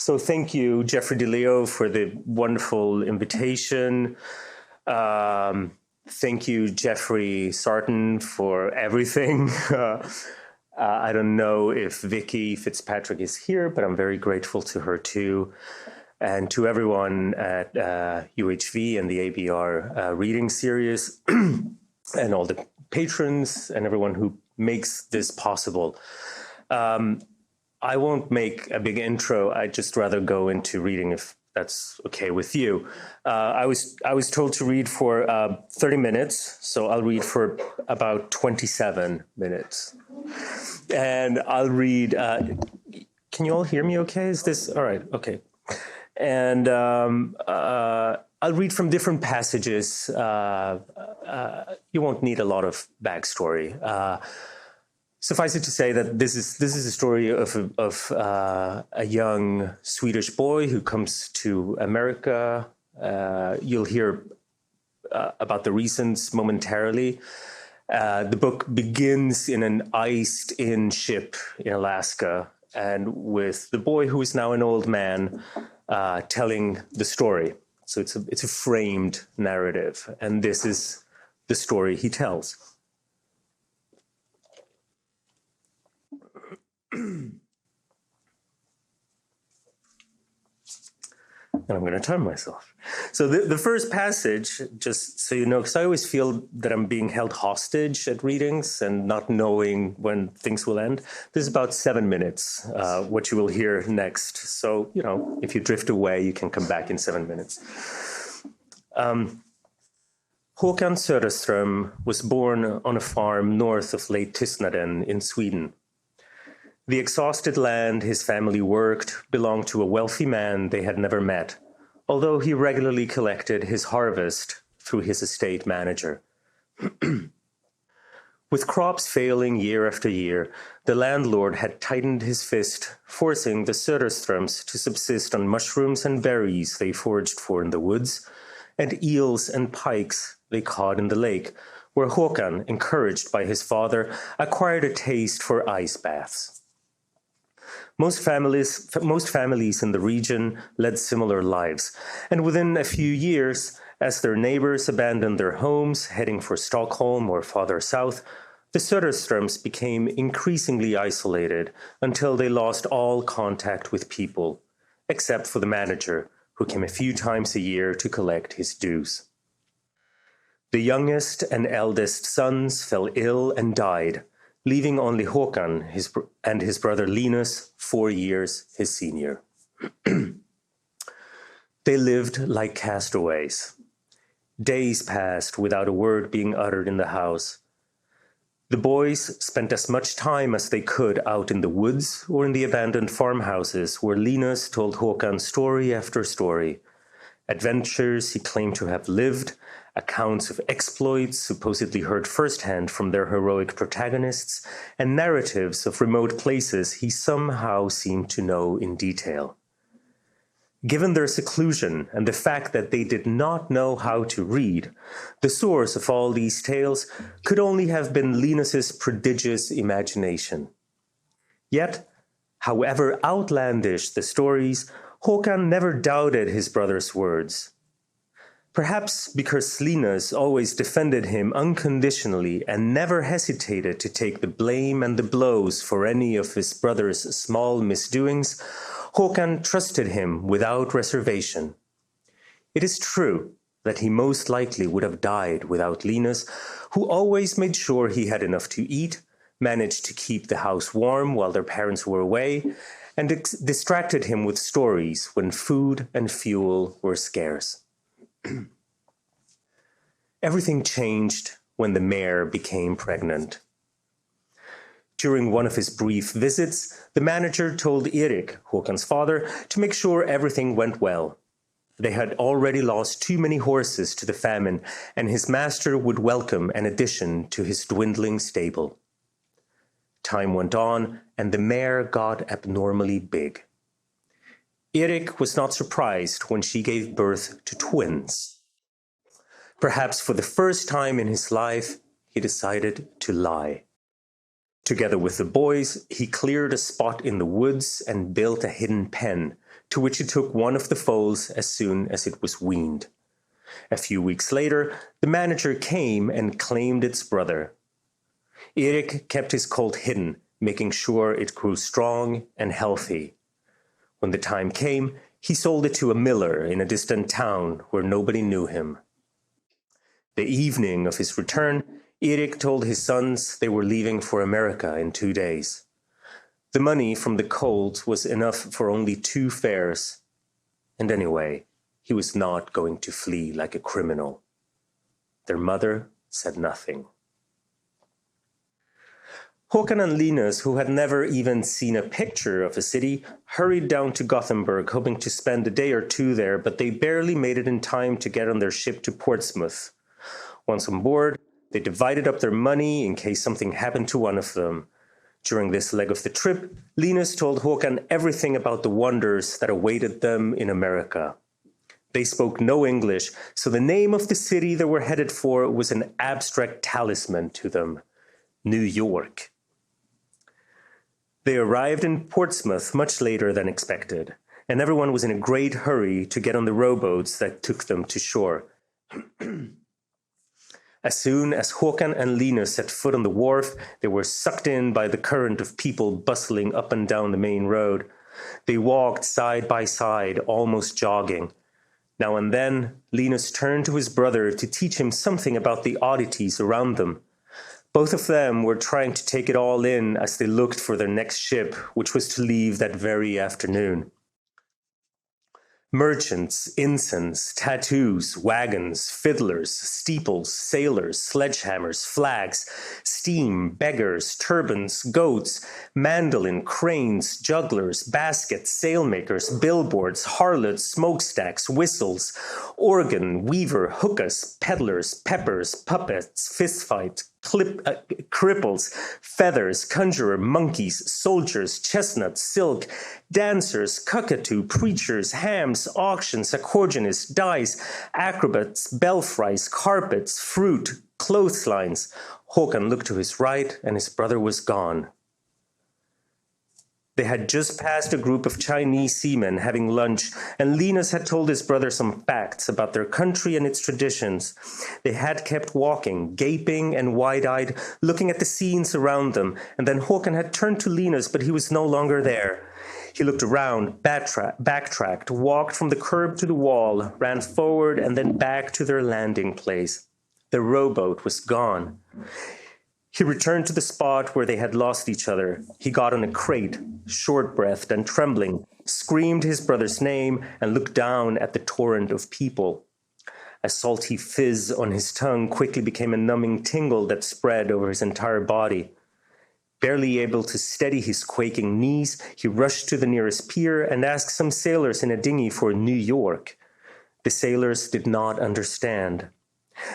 So thank you, Jeffrey DeLeo, for the wonderful invitation. Thank you, Jeffrey Sarton, for everything. I don't know if Vicky Fitzpatrick is here, but I'm very grateful to her too. And to everyone at UHV and the ABR reading series, and all the patrons and everyone who makes this possible. I won't make a big intro. I'd just rather go into reading if that's okay with you. I was told to read for 30 minutes, so I'll read for about 27 minutes. And I'll read, can you all hear me okay? Is this, all right, okay. And I'll read from different passages. You won't need a lot of backstory. Suffice it to say that this is a story of a young Swedish boy who comes to America. You'll hear about the reasons momentarily. The book begins in an iced-in ship in Alaska, and with the boy who is now an old man telling the story. So it's a framed narrative, and this is the story he tells. And I'm going to time myself. So the first passage, just so you know, because I always feel that I'm being held hostage at readings and not knowing when things will end. This is about 7 minutes, what you will hear next. So, you know, if you drift away, you can come back in 7 minutes. Håkan Söderström was born on a farm north of Lake Tysnaden in Sweden. The exhausted land his family worked belonged to a wealthy man they had never met, although he regularly collected his harvest through his estate manager. With crops failing year after year, the landlord had tightened his fist, forcing the Söderströms to subsist on mushrooms and berries they foraged for in the woods, and eels and pikes they caught in the lake, where Håkan, encouraged by his father, acquired a taste for ice baths. Most families in the region led similar lives, and within a few years, as their neighbors abandoned their homes, heading for Stockholm or farther south, the Söderströms became increasingly isolated until they lost all contact with people, except for the manager, who came a few times a year to collect his dues. The youngest and eldest sons fell ill and died, leaving only Håkan and his brother Linus 4 years his senior. They lived like castaways. Days passed without a word being uttered in the house. The boys spent as much time as they could out in the woods or in the abandoned farmhouses where Linus told Håkan story after story, adventures he claimed to have lived, accounts of exploits supposedly heard firsthand from their heroic protagonists, and narratives of remote places he somehow seemed to know in detail. Given their seclusion and the fact that they did not know how to read, the source of all these tales could only have been Linus's prodigious imagination. Yet, however outlandish the stories, Håkan never doubted his brother's words. Perhaps because Linus always defended him unconditionally and never hesitated to take the blame and the blows for any of his brother's small misdoings, Håkan trusted him without reservation. It is true that he most likely would have died without Linus, who always made sure he had enough to eat, managed to keep the house warm while their parents were away, and distracted him with stories when food and fuel were scarce. Everything changed when the mare became pregnant. During one of his brief visits, the manager told Erik, Håkan's father, to make sure everything went well. They had already lost too many horses to the famine, and his master would welcome an addition to his dwindling stable. Time went on, and the mare got abnormally big. Erik was not surprised when she gave birth to twins. Perhaps for the first time in his life, he decided to lie. Together with the boys, he cleared a spot in the woods and built a hidden pen to which he took one of the foals as soon as it was weaned. A few weeks later, the manager came and claimed its brother. Erik kept his colt hidden, making sure it grew strong and healthy. When the time came, he sold it to a miller in a distant town where nobody knew him. The evening of his return, Erik told his sons they were leaving for America in 2 days. The money from the colt was enough for only 2 fares, and anyway, he was not going to flee like a criminal. Their mother said nothing. Håkan and Linus, who had never even seen a picture of a city, hurried down to Gothenburg, hoping to spend a day or 2 there, but they barely made it in time to get on their ship to Portsmouth. Once on board, they divided up their money in case something happened to one of them. During this leg of the trip, Linus told Håkan everything about the wonders that awaited them in America. They spoke no English, so the name of the city they were headed for was an abstract talisman to them: New York. They arrived in Portsmouth much later than expected, and everyone was in a great hurry to get on the rowboats that took them to shore. As soon as Håkan and Linus set foot on the wharf, they were sucked in by the current of people bustling up and down the main road. They walked side by side, almost jogging. Now and then, Linus turned to his brother to teach him something about the oddities around them. Both of them were trying to take it all in as they looked for their next ship, which was to leave that very afternoon. Merchants, incense, tattoos, wagons, fiddlers, steeples, sailors, sledgehammers, flags, steam, beggars, turbans, goats, mandolin, cranes, jugglers, baskets, sailmakers, billboards, harlots, smokestacks, whistles, organ, weaver, hookahs, peddlers, peppers, puppets, fistfight, cripples, feathers, conjurer, monkeys, soldiers, chestnuts, silk, dancers, cockatoo, preachers, hams, auctions, accordionists, dice, acrobats, belfries, carpets, fruit, clotheslines. Håkan looked to his right, and his brother was gone. They had just passed a group of Chinese seamen having lunch, and Linus had told his brother some facts about their country and its traditions. They had kept walking, gaping and wide-eyed, looking at the scenes around them, and then Håkan had turned to Linus, but he was no longer there. He looked around, backtracked, walked from the curb to the wall, ran forward, and then back to their landing place. The rowboat was gone. He returned to the spot where they had lost each other. He got on a crate, short-breathed and trembling, screamed his brother's name, and looked down at the torrent of people. A salty fizz on his tongue quickly became a numbing tingle that spread over his entire body. Barely able to steady his quaking knees, he rushed to the nearest pier and asked some sailors in a dinghy for New York. The sailors did not understand.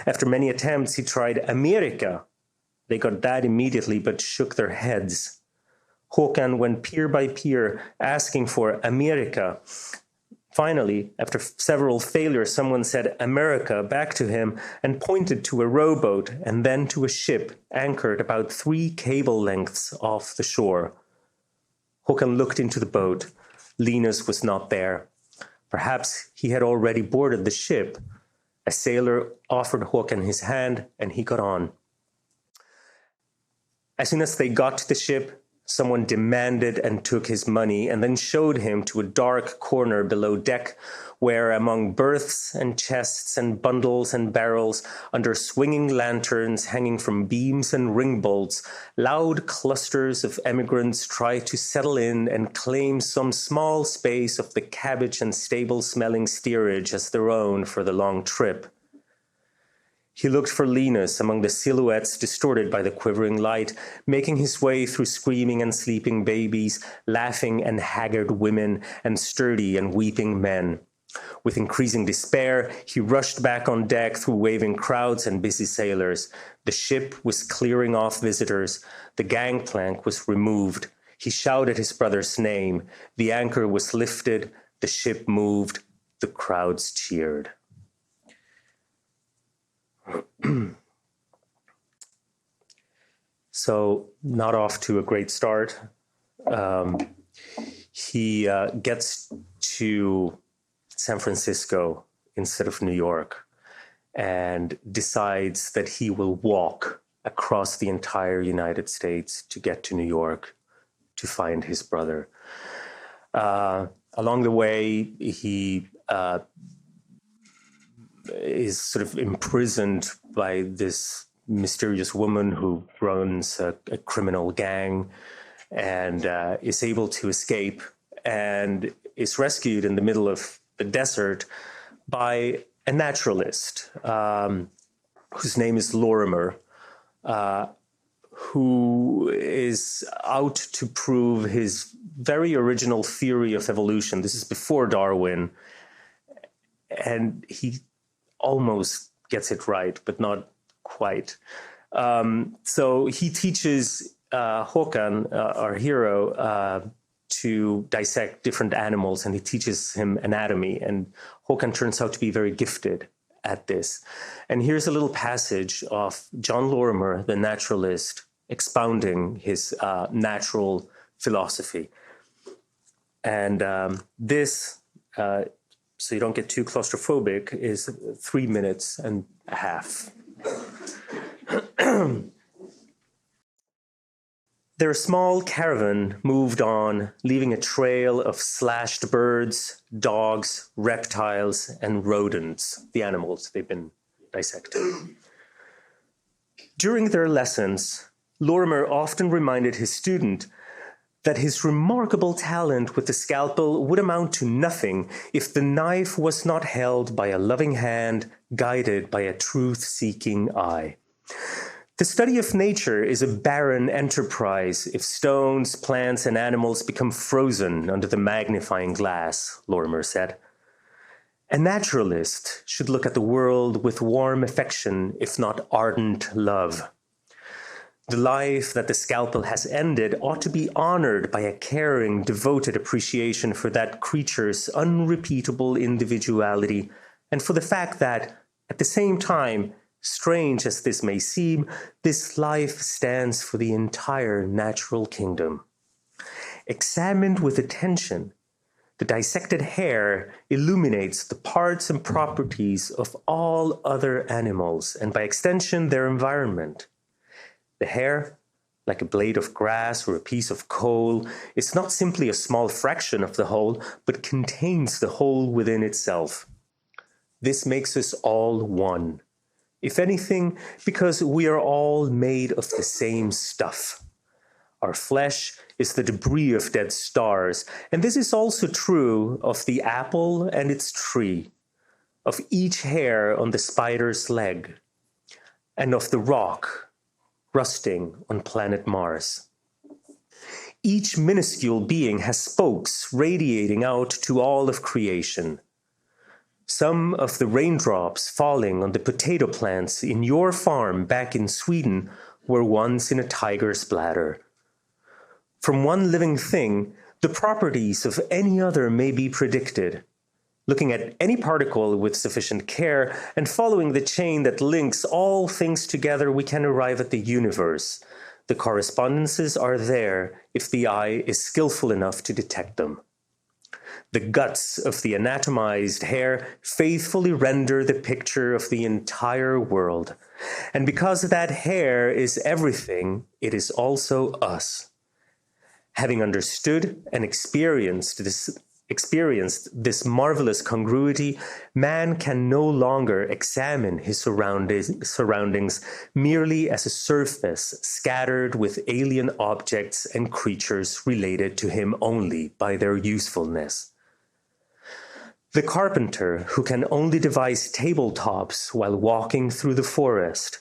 After many attempts, he tried America. They got that immediately, but shook their heads. Håkan went pier by pier, asking for America. Finally, after several failures, someone said America back to him and pointed to a rowboat and then to a ship anchored about 3 cable lengths off the shore. Håkan looked into the boat. Linus was not there. Perhaps he had already boarded the ship. A sailor offered Håkan his hand, and he got on. As soon as they got to the ship, someone demanded and took his money and then showed him to a dark corner below deck where, among berths and chests and bundles and barrels, under swinging lanterns hanging from beams and ring bolts, loud clusters of emigrants tried to settle in and claim some small space of the cabbage and stable-smelling steerage as their own for the long trip. He looked for Linus among the silhouettes distorted by the quivering light, making his way through screaming and sleeping babies, laughing and haggard women, and sturdy and weeping men. With increasing despair, he rushed back on deck through waving crowds and busy sailors. The ship was clearing off visitors. The gangplank was removed. He shouted his brother's name. The anchor was lifted. The ship moved. The crowds cheered. So, not off to a great start. He gets to San Francisco instead of New York and decides that he will walk across the entire United States to get to New York to find his brother. Along the way, he is sort of imprisoned by this mysterious woman who runs a criminal gang and is able to escape and is rescued in the middle of the desert by a naturalist whose name is Lorimer, who is out to prove his very original theory of evolution. This is before Darwin, and he almost gets it right, but not quite. So he teaches Håkan, our hero, to dissect different animals, and he teaches him anatomy. And Håkan turns out to be very gifted at this. And here's a little passage of John Lorimer, the naturalist, expounding his natural philosophy. And this, so you don't get too claustrophobic, is 3 minutes and a half. Their small caravan moved on, leaving a trail of slashed birds, dogs, reptiles, and rodents, the animals they've been dissecting. During their lessons, Lorimer often reminded his student that his remarkable talent with the scalpel would amount to nothing if the knife was not held by a loving hand, guided by a truth-seeking eye. The study of nature is a barren enterprise if stones, plants, and animals become frozen under the magnifying glass, Lorimer said. A naturalist should look at the world with warm affection, if not ardent love. The life that the scalpel has ended ought to be honored by a caring, devoted appreciation for that creature's unrepeatable individuality and for the fact that, at the same time, strange as this may seem, this life stands for the entire natural kingdom. Examined with attention, the dissected hair illuminates the parts and properties of all other animals, and by extension, their environment. The hair, like a blade of grass or a piece of coal, is not simply a small fraction of the whole, but contains the whole within itself. This makes us all one. If anything, because we are all made of the same stuff. Our flesh is the debris of dead stars, and this is also true of the apple and its tree, of each hair on the spider's leg, and of the rock rusting on planet Mars. Each minuscule being has spokes radiating out to all of creation. Some of the raindrops falling on the potato plants in your farm back in Sweden were once in a tiger's bladder. From one living thing, the properties of any other may be predicted. Looking at any particle with sufficient care and following the chain that links all things together, we can arrive at the universe. The correspondences are there if the eye is skillful enough to detect them. The guts of the anatomized hair faithfully render the picture of the entire world. And because that hair is everything, it is also us. Having understood and experienced this marvelous congruity, man can no longer examine his surroundings merely as a surface scattered with alien objects and creatures related to him only by their usefulness. The carpenter who can only devise tabletops while walking through the forest.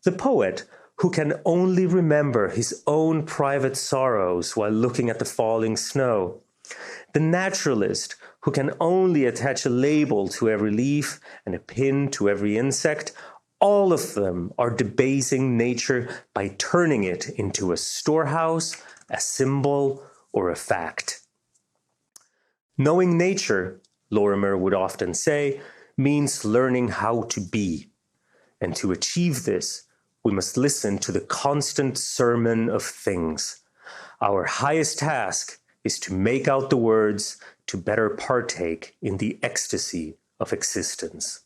The poet who can only remember his own private sorrows while looking at the falling snow. The naturalist who can only attach a label to every leaf and a pin to every insect. All of them are debasing nature by turning it into a storehouse, a symbol, or a fact. Knowing nature, Lorimer would often say, means learning how to be. And to achieve this, we must listen to the constant sermon of things. Our highest task is to make out the words to better partake in the ecstasy of existence.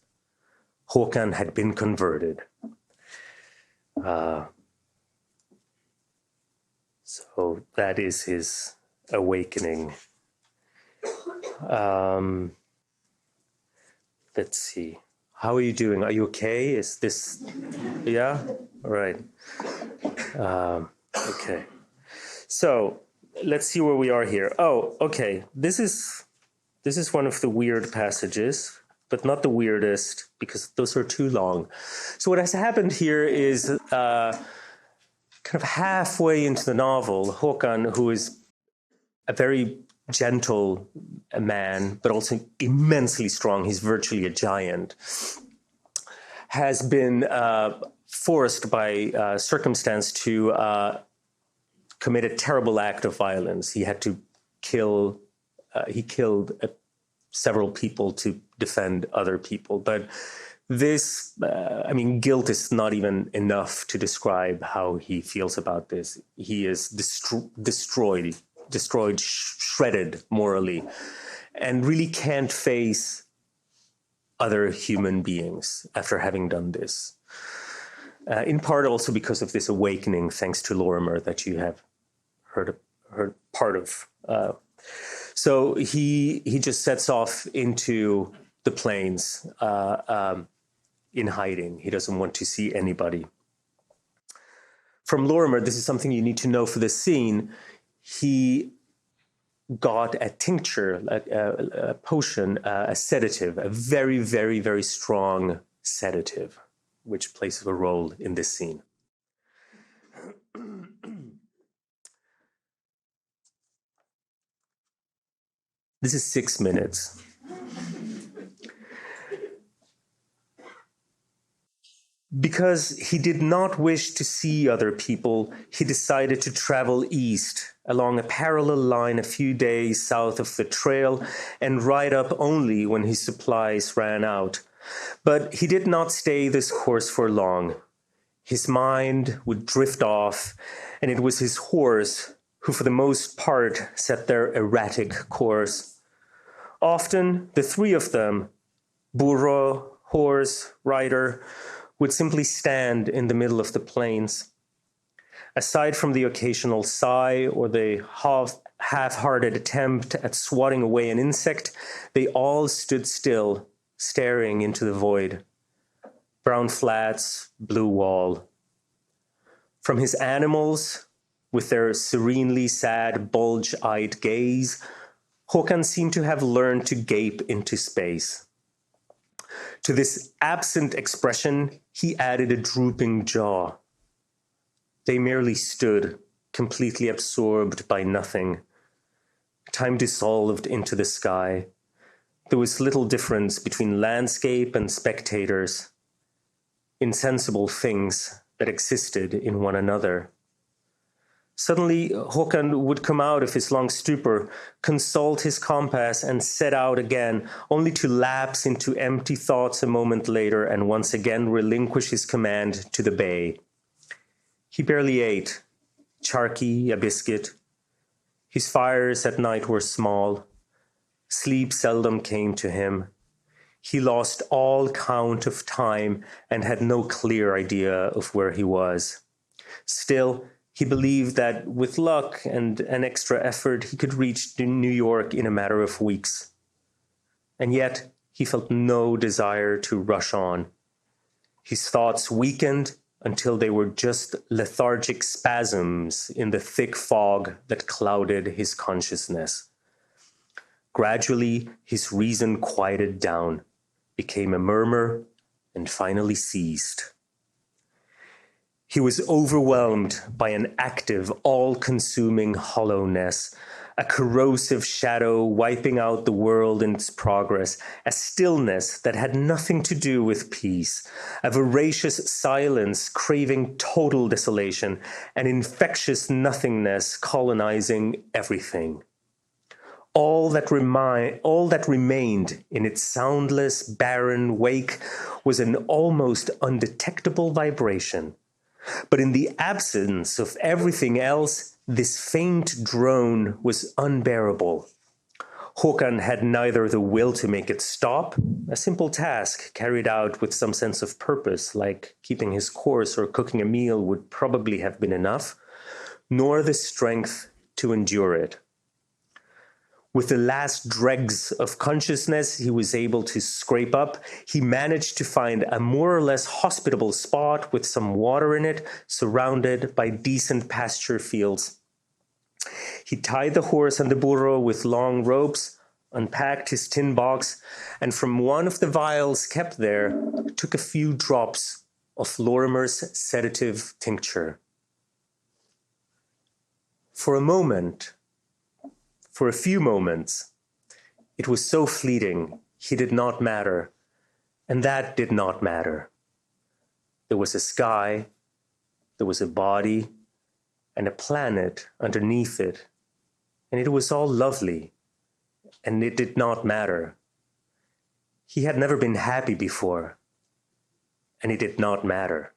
Håkan had been converted. So that is his awakening. Let's see. How are you doing? Are you okay? Is this, yeah? All right. Okay. So let's see where we are here. Oh, okay. This is one of the weird passages, but not the weirdest because those are too long. So what has happened here is kind of halfway into the novel, Håkan, who is a very gentle man, but also immensely strong, he's virtually a giant, has been forced by circumstance to commit a terrible act of violence. He had to kill, he killed several people to defend other people. But this, guilt is not even enough to describe how he feels about this. He is destroyed, shredded morally, and really can't face other human beings after having done this. In part also because of this awakening, thanks to Lorimer, that you have heard part of. So he just sets off into the plains in hiding. He doesn't want to see anybody. From Lorimer, this is something you need to know for this scene. He got a tincture, a potion, a sedative, a very, very, very strong sedative, which plays a role in this scene. This is 6 minutes. Because he did not wish to see other people, he decided to travel east along a parallel line a few days south of the trail and ride up only when his supplies ran out. But he did not stay this course for long. His mind would drift off, and it was his horse who for the most part set their erratic course. Often the three of them, burro, horse, rider, would simply stand in the middle of the plains. Aside from the occasional sigh or the half-hearted attempt at swatting away an insect, they all stood still, staring into the void. Brown flats, blue wall. From his animals, with their serenely sad, bulge-eyed gaze, Håkan seemed to have learned to gape into space. To this absent expression, he added a drooping jaw. They merely stood, completely absorbed by nothing. Time dissolved into the sky. There was little difference between landscape and spectators, insensible things that existed in one another. Suddenly, Håkan would come out of his long stupor, consult his compass, and set out again, only to lapse into empty thoughts a moment later and once again relinquish his command to the bay. He barely ate, charqui, a biscuit. His fires at night were small. Sleep seldom came to him. He lost all count of time and had no clear idea of where he was. Still, he believed that with luck and an extra effort, he could reach New York in a matter of weeks. And yet, he felt no desire to rush on. His thoughts weakened until they were just lethargic spasms in the thick fog that clouded his consciousness. Gradually, his reason quieted down, became a murmur, and finally ceased. He was overwhelmed by an active, all-consuming hollowness, a corrosive shadow wiping out the world in its progress, a stillness that had nothing to do with peace, a voracious silence craving total desolation, an infectious nothingness colonizing everything. All that remained in its soundless, barren wake was an almost undetectable vibration. But in the absence of everything else, This faint drone was unbearable. Håkan had neither the will to make it stop, a simple task carried out with some sense of purpose, like keeping his course or cooking a meal would probably have been enough, nor the strength to endure it. With the last dregs of consciousness he was able to scrape up, he managed to find a more or less hospitable spot with some water in it, surrounded by decent pasture fields. He tied the horse and the burro with long ropes, unpacked his tin box, and from one of the vials kept there, took a few drops of Lorimer's sedative tincture. For a few moments, it was so fleeting, he did not matter, and that did not matter. There was a sky, there was a body, and a planet underneath it, and it was all lovely, and it did not matter. He had never been happy before, and it did not matter.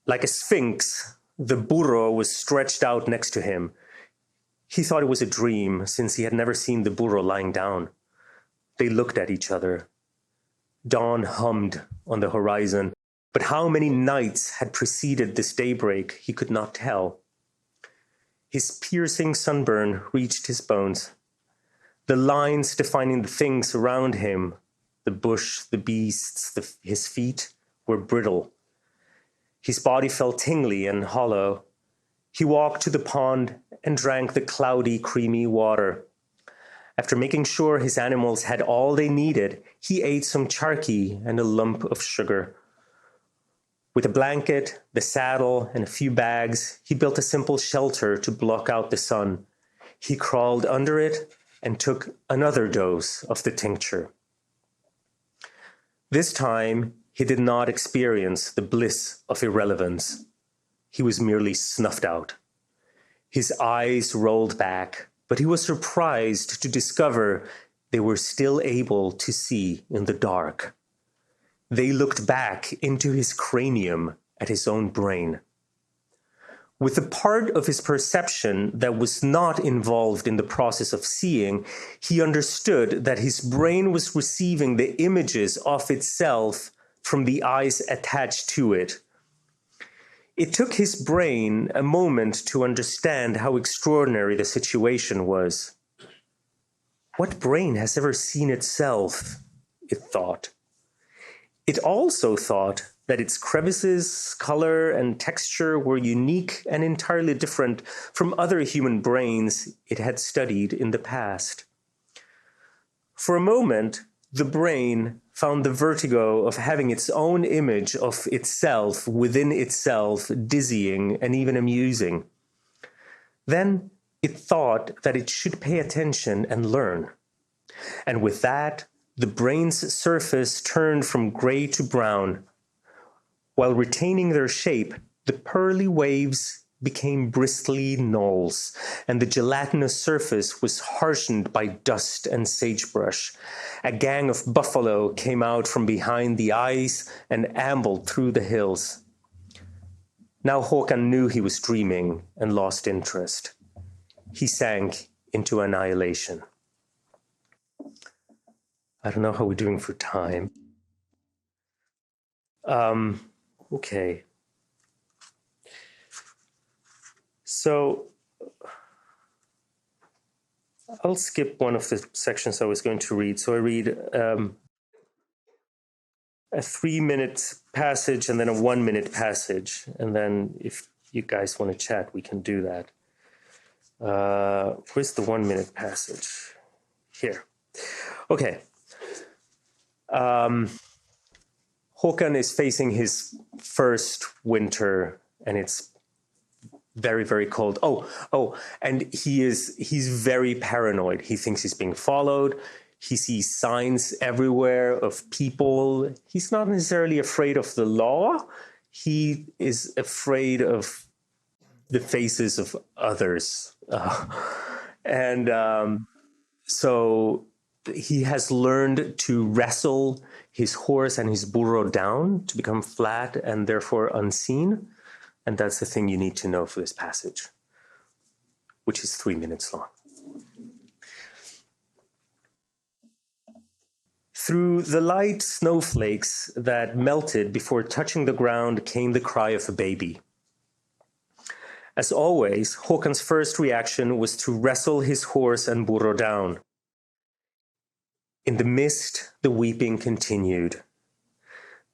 Like a sphinx, the burro was stretched out next to him. He thought it was a dream, since he had never seen the burro lying down. They looked at each other. Dawn hummed on the horizon, but how many nights had preceded this daybreak, he could not tell. His piercing sunburn reached his bones. The lines defining the things around him, the bush, the beasts, his feet, were brittle. His body felt tingly and hollow. He walked to the pond and drank the cloudy, creamy water. After making sure his animals had all they needed, he ate some charqui and a lump of sugar. With a blanket, the saddle, and a few bags, he built a simple shelter to block out the sun. He crawled under it and took another dose of the tincture. This time, he did not experience the bliss of irrelevance. He was merely snuffed out. His eyes rolled back, but he was surprised to discover they were still able to see in the dark. They looked back into his cranium at his own brain. With the part of his perception that was not involved in the process of seeing, he understood that his brain was receiving the images of itself from the eyes attached to it. It took his brain a moment to understand how extraordinary the situation was. What brain has ever seen itself? It thought. It also thought that its crevices, color, and texture were unique and entirely different from other human brains it had studied in the past. For a moment, the brain found the vertigo of having its own image of itself within itself dizzying and even amusing. Then it thought that it should pay attention and learn. And with that, the brain's surface turned from gray to brown. While retaining their shape, the pearly waves became bristly knolls, and the gelatinous surface was harshened by dust and sagebrush. A gang of buffalo came out from behind the ice and ambled through the hills. Now Håkan knew he was dreaming and lost interest. He sank into annihilation. I don't know how we're doing for time. Okay. So I'll skip one of the sections I was going to read. So I read a 3-minute passage and then a 1-minute passage. And then if you guys want to chat, we can do that. Where's the 1-minute passage? Here. Okay. Håkan is facing his first winter, and it's very, very cold. And he's very paranoid. He thinks he's being followed. He sees signs everywhere of people. He's not necessarily afraid of the law. He is afraid of the faces of others. So he has learned to wrestle his horse and his burro down to become flat and therefore unseen. And that's the thing you need to know for this passage, which is 3 minutes long. Through the light snowflakes that melted before touching the ground came the cry of a baby. As always, Håkan's first reaction was to wrestle his horse and burro down. In the mist, the weeping continued.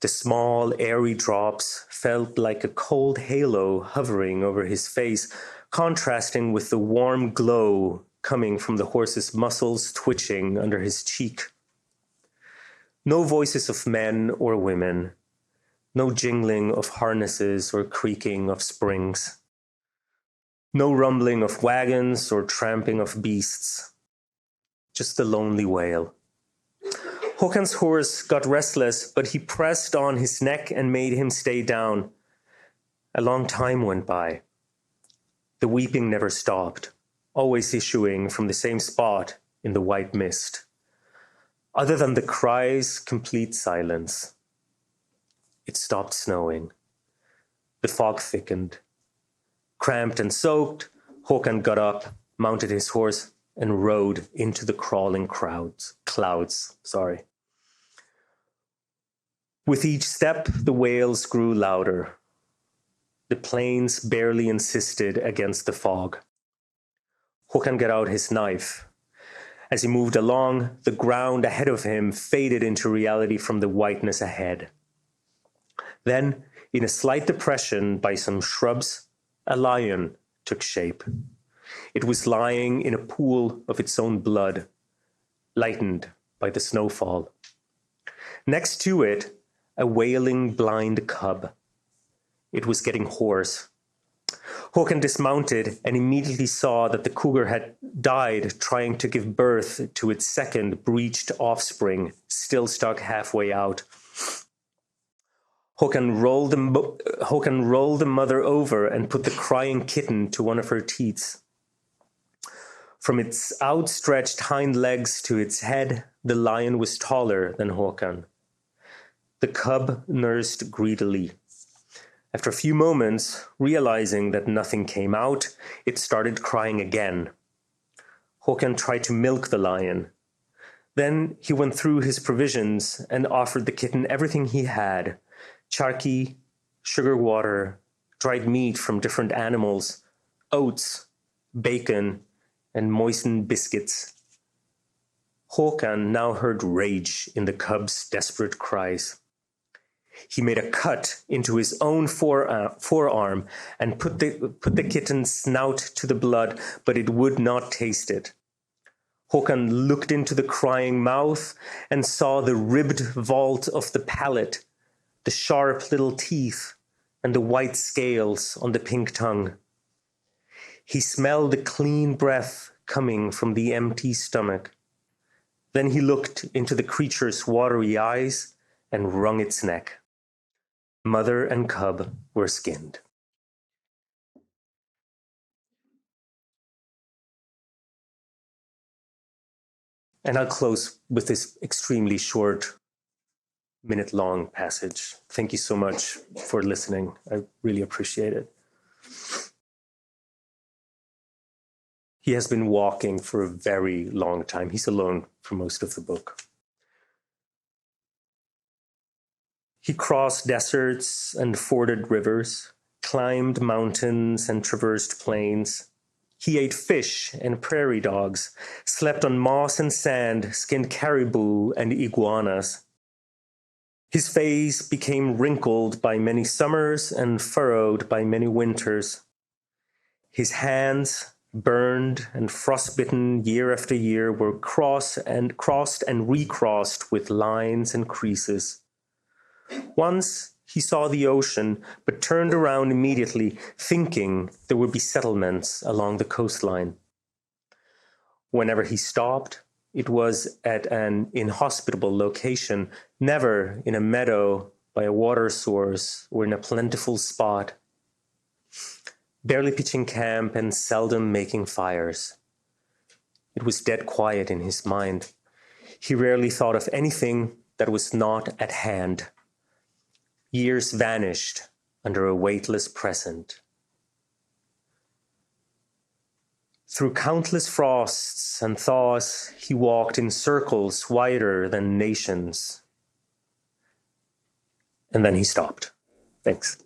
The small, airy drops felt like a cold halo hovering over his face, contrasting with the warm glow coming from the horse's muscles twitching under his cheek. No voices of men or women, no jingling of harnesses or creaking of springs, no rumbling of wagons or tramping of beasts, just the lonely wail. Håkan's horse got restless, but he pressed on his neck and made him stay down. A long time went by. The weeping never stopped, always issuing from the same spot in the white mist. Other than the cries, complete silence. It stopped snowing. The fog thickened. Cramped and soaked, Håkan got up, mounted his horse, and rode into the crawling clouds. With each step, the wails grew louder. The plains barely insisted against the fog. Håkan got out his knife. As he moved along, the ground ahead of him faded into reality from the whiteness ahead. Then, in a slight depression by some shrubs, a lion took shape. It was lying in a pool of its own blood, lightened by the snowfall. Next to it, a wailing blind cub. It was getting hoarse. Håkan dismounted and immediately saw that the cougar had died trying to give birth to its second breached offspring, still stuck halfway out. Håkan rolled the mother over and put the crying kitten to one of her teats. From its outstretched hind legs to its head, the lion was taller than Håkan. The cub nursed greedily. After a few moments, realizing that nothing came out, it started crying again. Håkan tried to milk the lion. Then he went through his provisions and offered the kitten everything he had: charqui, sugar water, dried meat from different animals, oats, bacon, and moistened biscuits. Håkan now heard rage in the cub's desperate cries. He made a cut into his own forearm and put the kitten's snout to the blood, but it would not taste it. Håkan looked into the crying mouth and saw the ribbed vault of the palate, the sharp little teeth, and the white scales on the pink tongue. He smelled the clean breath coming from the empty stomach. Then he looked into the creature's watery eyes and wrung its neck. Mother and cub were skinned. And I'll close with this extremely short, minute-long passage. Thank you so much for listening. I really appreciate it. He has been walking for a very long time. He's alone for most of the book. He crossed deserts and forded rivers, climbed mountains and traversed plains. He ate fish and prairie dogs, slept on moss and sand, skinned caribou and iguanas. His face became wrinkled by many summers and furrowed by many winters. His hands, burned and frostbitten year after year, were crossed and recrossed with lines and creases. Once he saw the ocean, but turned around immediately, thinking there would be settlements along the coastline. Whenever he stopped, it was at an inhospitable location, never in a meadow by a water source or in a plentiful spot. Barely pitching camp and seldom making fires. It was dead quiet in his mind. He rarely thought of anything that was not at hand. Years vanished, under a weightless present. Through countless frosts and thaws, he walked in circles wider than nations. And then he stopped. Thanks.